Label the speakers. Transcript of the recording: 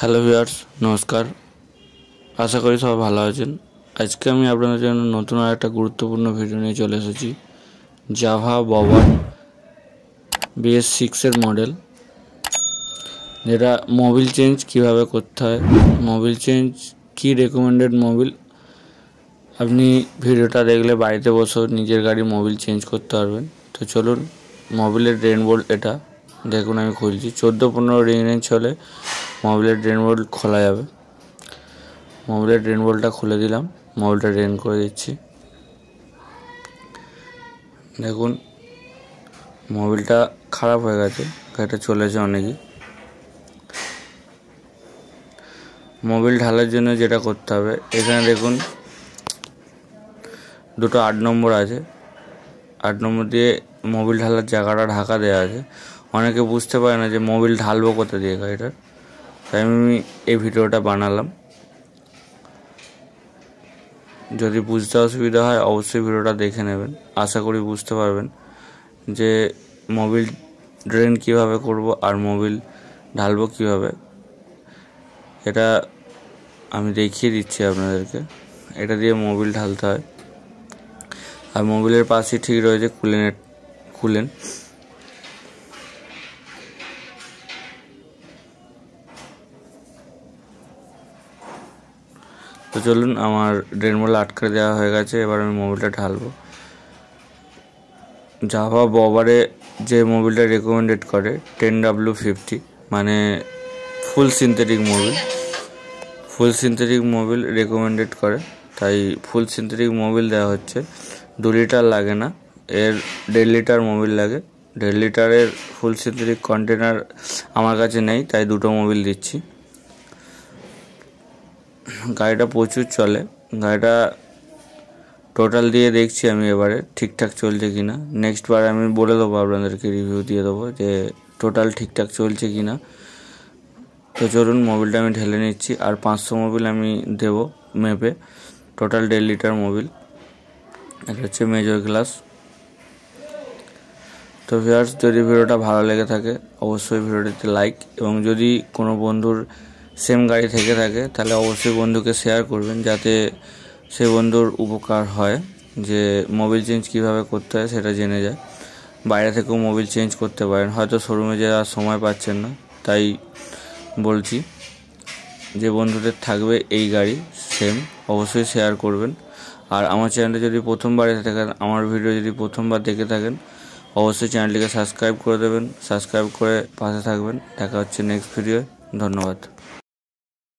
Speaker 1: Hello viewers, নমস্কার। আশা করি সবাই ভালো আছেন। আজকে আমি আপনাদের জন্য নতুন আর একটা গুরুত্বপূর্ণ ভিডিও নিয়ে চলে এসেছি। জাভা ববান BS6 এর মডেল, যেটা মোবিল চেঞ্জ কিভাবে করতে হয়, মোবিল চেঞ্জ কি রেকমেন্ডেড মোবিল, আপনি ভিডিওটা দেখলে বাড়িতে বসেও নিজের গাড়ি মোবিল চেঞ্জ করতে পারবেন। তো চলুন, মোবিলের ড্রেন বোল্ট এটা দেখুন, আমি খুলছি। 14-15 রিং রেঞ্জ হলে মোবিলের ড্রেন বোল্ট খোলা যাবে। মোবিলের ড্রেন বোল্টটা খুলে দিলাম, মোবিলটা ড্রেন করে দিচ্ছি। দেখুন, মোবিলটা খারাপ হয়ে গেছে, গাড়িটা চলেছে অনেকই। মোবিল ঢালার জন্য যেটা করতে হবে, এখানে দেখুন দুটো 8 নম্বর আছে। 8 নম্বর দিয়ে মোবিল ঢালার জায়গাটা ঢাকা দেওয়া আছে। অনেকে বুঝতে পারে না যে মোবিল ঢালবো কোথা দিয়ে গাড়িটার, তাই আমি এই ভিডিওটা বানালাম। যদি বুঝতে অসুবিধা হয় অবশ্যই ভিডিওটা দেখে নেবেন, আশা করি বুঝতে পারবেন যে মোবিল ড্রেন কিভাবে করব আর মোবিল ঢালবো কিভাবে। এটা আমি দেখিয়ে দিচ্ছি আপনাদেরকে। এটা দিয়ে মোবিল ঢালতে হয়। আর মোবিলের পাশে ঠিক রয়েছে কুলেন। তো চলুন, আমার ড্রেন বোল্ট আটকে দেওয়া হয়ে গেছে। এবার আমি মোবিলটা ঢালবো। জাভা ববারে যে মোবিলটা রেকমেন্ডেড করে 10W50, মানে ফুল সিনথেটিক মোবিল রেকমেন্ডেড করে, তাই ফুল সিনথেটিক মোবিল দেওয়া হচ্ছে। 2 লিটার লাগে না, এর 1.5 লিটার মোবিল লাগে। 1.5 লিটারের ফুল সিনথেটিক কন্টেনার আমার কাছে নেই, তাই দুটো মোবিল দিচ্ছি। গাড়িটা প্রচুর চলে। গাড়িটা টোটাল দিয়ে দেখছি আমি এবারে ঠিকঠাক চলছে কিনা। নেক্সট বার আমি বলে দেবো, আপনাদেরকে রিভিউ দিয়ে দেবো যে টোটাল ঠিকঠাক চলছে কিনা। তো চলুন, মোবিলটা আমি ঢেলে নিচ্ছি। আর 500 মোবিল আমি দেবো মেপে। Total 1.5 litre Mobil. এটা হচ্ছে মেজর গ্লাস। তো ভিউয়ার্স, যদি ভিডিওটা ভালো লেগে থাকে অবশ্যই ভিডিওটিতে লাইক, এবং যদি কোনো বন্ধুর সেম গাড়ি থেকে থাকে তাহলে অবশ্যই বন্ধুকে শেয়ার করবেন, যাতে সে বন্ধুর উপকার হয়, যে মোবিল চেঞ্জ কিভাবে করতে হয় সেটা জেনে যায়। বাইরে থেকেও মোবিল চেঞ্জ করতে পারেন, হয়তো শোরুমে যাওয়ার সময় পাচ্ছেন না, তাই বলছি যে বন্ধুদের থাকবে এই গাড়ি সেম, অবশ্যই শেয়ার করবেন। আর আমার চ্যানেলে যদি প্রথমবার এসে থাকেন, আমার ভিডিও যদি প্রথমবার দেখে থাকেন, অবশ্যই চ্যানেলটিকে সাবস্ক্রাইব করে দেবেন। সাবস্ক্রাইব করে পাশে থাকবেন। দেখা হচ্ছে নেক্সট ভিডিও। ধন্যবাদ।